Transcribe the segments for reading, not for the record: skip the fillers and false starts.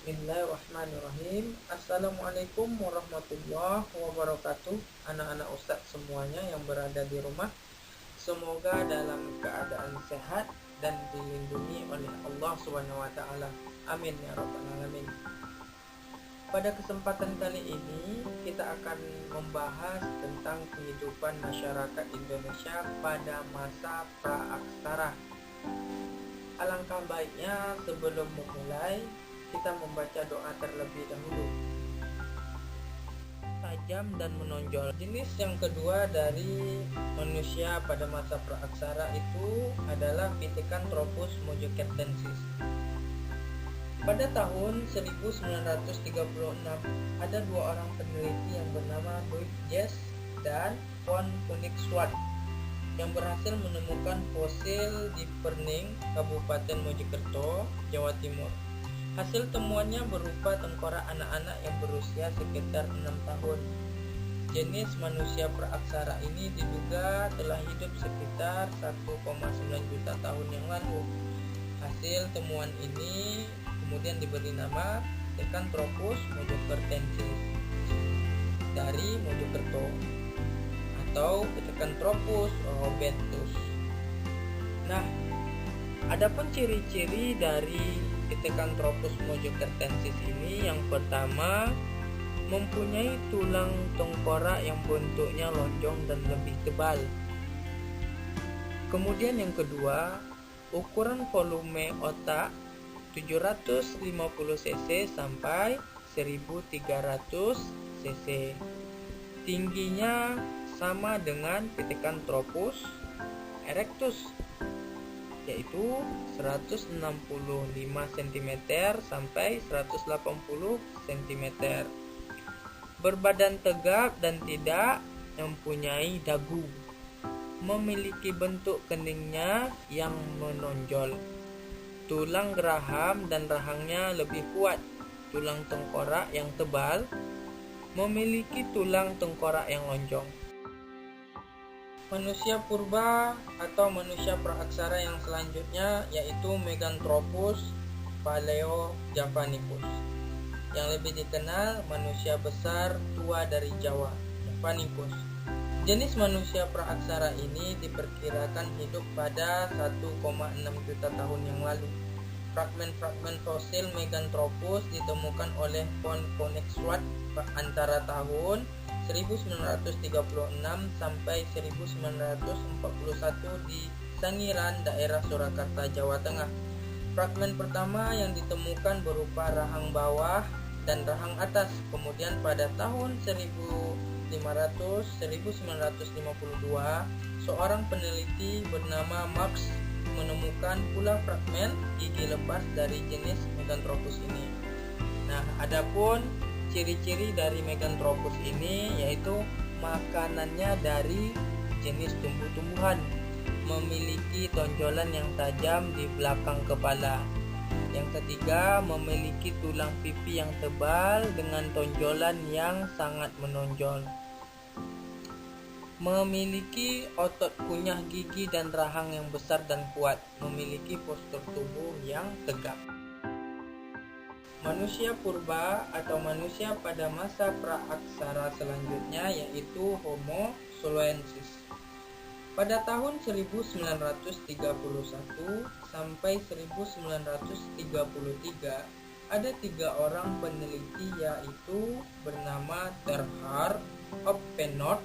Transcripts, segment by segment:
Bismillahirrahmanirrahim. Assalamualaikum warahmatullahi wabarakatuh. Anak-anak ustadz semuanya yang berada di rumah, semoga dalam keadaan sehat dan dilindungi oleh Allah Subhanahu wa taala. Amin ya rabbal alamin. Pada kesempatan kali ini kita akan membahas tentang kehidupan masyarakat Indonesia pada masa praaksara. Alangkah baiknya sebelum memulai kita membaca doa terlebih dahulu. Tajam dan menonjol. Jenis yang kedua dari manusia pada masa praaksara itu adalah Pithecanthropus mojocertensis. Pada tahun 1936 ada dua orang peneliti yang bernama Louis Jess dan von Koenigswarth yang berhasil menemukan fosil di Perning, Kabupaten Mojokerto, Jawa Timur. Hasil temuannya berupa tengkorak anak-anak yang berusia sekitar 6 tahun. Jenis manusia praaksara ini diduga telah hidup sekitar 1,9 juta tahun yang lalu. Hasil temuan ini kemudian diberi nama Pithecanthropus mojocertensis dari Mojokerto atau Pithecanthropus robentus. Nah, adapun ciri-ciri dari Pithecanthropus mojocertensis ini, yang pertama mempunyai tulang tengkorak yang bentuknya lonjong dan lebih tebal. Kemudian yang kedua, ukuran volume otak 750 cc sampai 1300 cc. Tingginya sama dengan Pithecanthropus erectus, yaitu 165 cm sampai 180 cm. Berbadan tegap dan tidak mempunyai dagu. Memiliki bentuk keningnya yang menonjol. Tulang geraham dan rahangnya lebih kuat. Tulang tengkorak yang tebal. Memiliki tulang tengkorak yang lonjong. Manusia purba atau manusia praaksara yang selanjutnya yaitu Meganthropus paleojapanicus, yang lebih dikenal manusia besar tua dari Jawa, Japanicus. Jenis manusia praaksara ini diperkirakan hidup pada 1,6 juta tahun yang lalu. Fragmen-fragmen fosil Meganthropus ditemukan oleh von Koenigswarth antara tahun 1936 sampai 1941 di Sangiran, daerah Surakarta, Jawa Tengah. Fragmen pertama yang ditemukan berupa rahang bawah dan rahang atas. Kemudian pada tahun 1952, seorang peneliti bernama Marx menemukan pula fragmen gigi lepas dari jenis Meganthropus ini. Nah, adapun ciri-ciri dari Meganthropus ini yaitu makanannya dari jenis tumbuh-tumbuhan, memiliki tonjolan yang tajam di belakang kepala. Yang ketiga, memiliki tulang pipi yang tebal dengan tonjolan yang sangat menonjol. Memiliki otot kunyah gigi dan rahang yang besar dan kuat, memiliki postur tubuh yang tegap. Manusia purba atau manusia pada masa praaksara selanjutnya yaitu Homo soloensis. Pada tahun 1931 sampai 1933 ada 3 orang peneliti yaitu bernama Terhard, Oppenot,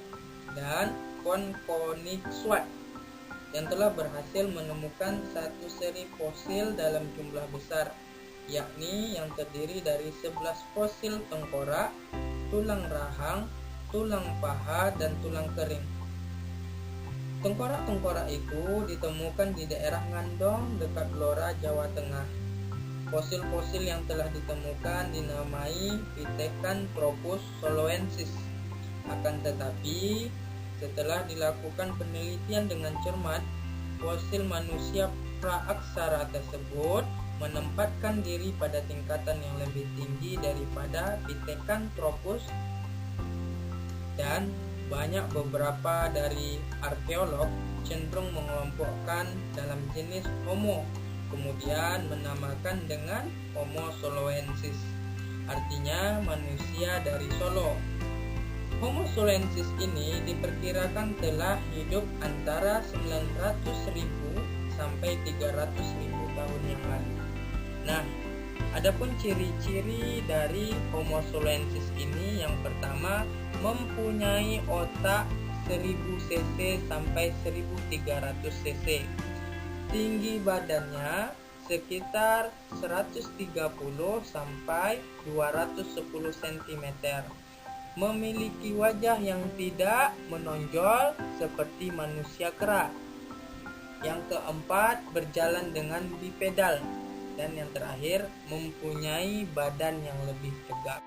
dan von Koenigswarth yang telah berhasil menemukan satu seri fosil dalam jumlah besar, yakni yang terdiri dari 11 fosil tengkorak, tulang rahang, tulang paha, dan tulang kering. Tengkorak-tengkorak itu ditemukan di daerah Ngandong dekat Blora, Jawa Tengah. Fosil-fosil yang telah ditemukan dinamai Pithecanthropus soloensis. Akan tetapi, setelah dilakukan penelitian dengan cermat, fosil manusia praaksara tersebut menempatkan diri pada tingkatan yang lebih tinggi daripada Pithecanthropus, dan banyak beberapa dari arkeolog cenderung mengelompokkan dalam jenis Homo, kemudian menamakan dengan Homo soloensis. artinya manusia dari Solo. Homo solensis ini diperkirakan telah hidup antara 900.000 sampai 300.000 tahun yang lalu. Nah, adapun ciri-ciri dari Homo solensis ini, yang pertama, mempunyai otak 1000 cc sampai 1300 cc. Tinggi badannya sekitar 130 sampai 210 cm. Memiliki wajah yang tidak menonjol seperti manusia kera. Yang keempat, berjalan dengan bipedal. Dan yang terakhir, mempunyai badan yang lebih tegak.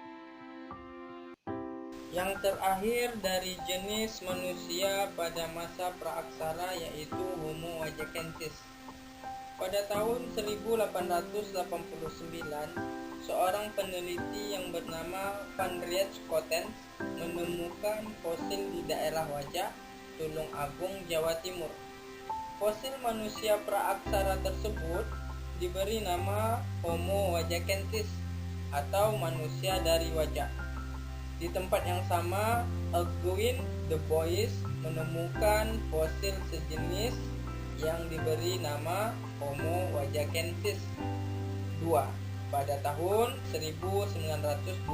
Yang terakhir dari jenis manusia pada masa praaksara yaitu Homo wajakensis. Pada tahun 1889, seorang peneliti yang bernama Van Rietschoten menemukan fosil di daerah Wajak, Tulung Agung, Jawa Timur. Fosil manusia praaksara tersebut diberi nama Homo wajakensis atau manusia dari Wajak. Di tempat yang sama, Alcuin de Bois menemukan fosil sejenis yang diberi nama Homo wajakensis II pada tahun 1920.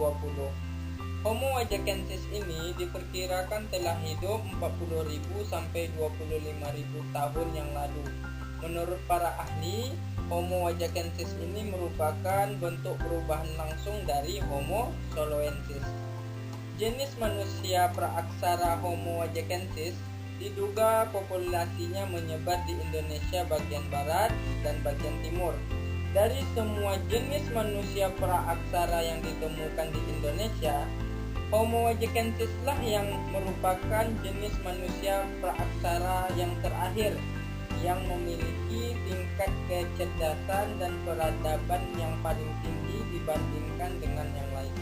Homo wajakensis ini diperkirakan telah hidup 40.000 sampai 25.000 tahun yang lalu. Menurut para ahli, Homo wajakensis ini merupakan bentuk perubahan langsung dari Homo soloensis. Jenis manusia praaksara Homo wajakensis diduga populasinya menyebar di Indonesia bagian barat dan bagian timur. Dari semua jenis manusia praaksara yang ditemukan di Indonesia, Homo wajakensis lah yang merupakan jenis manusia praaksara yang terakhir yang memiliki tingkat kecerdasan dan peradaban yang paling tinggi dibandingkan dengan yang lain.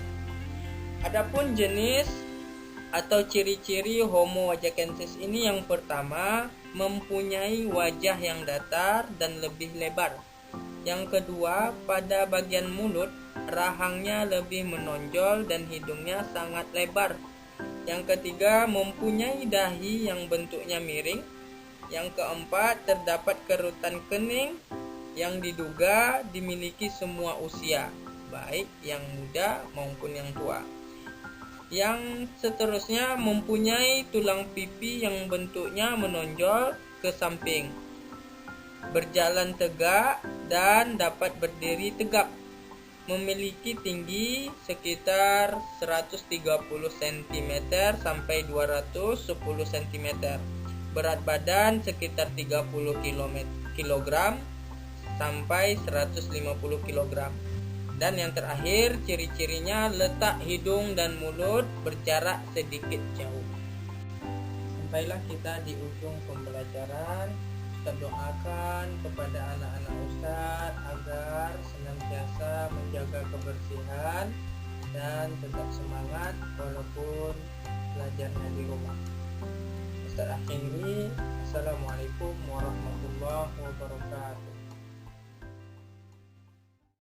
Adapun jenis atau ciri-ciri Homo wajakensis ini, yang pertama, mempunyai wajah yang datar dan lebih lebar. Yang kedua, pada bagian mulut, rahangnya lebih menonjol dan hidungnya sangat lebar. Yang ketiga, mempunyai dahi yang bentuknya miring. Yang keempat, terdapat kerutan kening yang diduga dimiliki semua usia, baik yang muda maupun yang tua. Yang seterusnya, mempunyai tulang pipi yang bentuknya menonjol ke samping, berjalan tegak dan dapat berdiri tegap, memiliki tinggi sekitar 130 cm sampai 210 cm, berat badan sekitar 30 kg sampai 150 kg. Dan yang terakhir, ciri-cirinya letak hidung dan mulut berjarak sedikit jauh. Sampailah kita di ujung pembelajaran. Ustaz doakan kepada anak-anak Ustaz agar senantiasa menjaga kebersihan dan tetap semangat walaupun belajarnya di rumah. Ustaz akhiri, Assalamualaikum warahmatullahi wabarakatuh.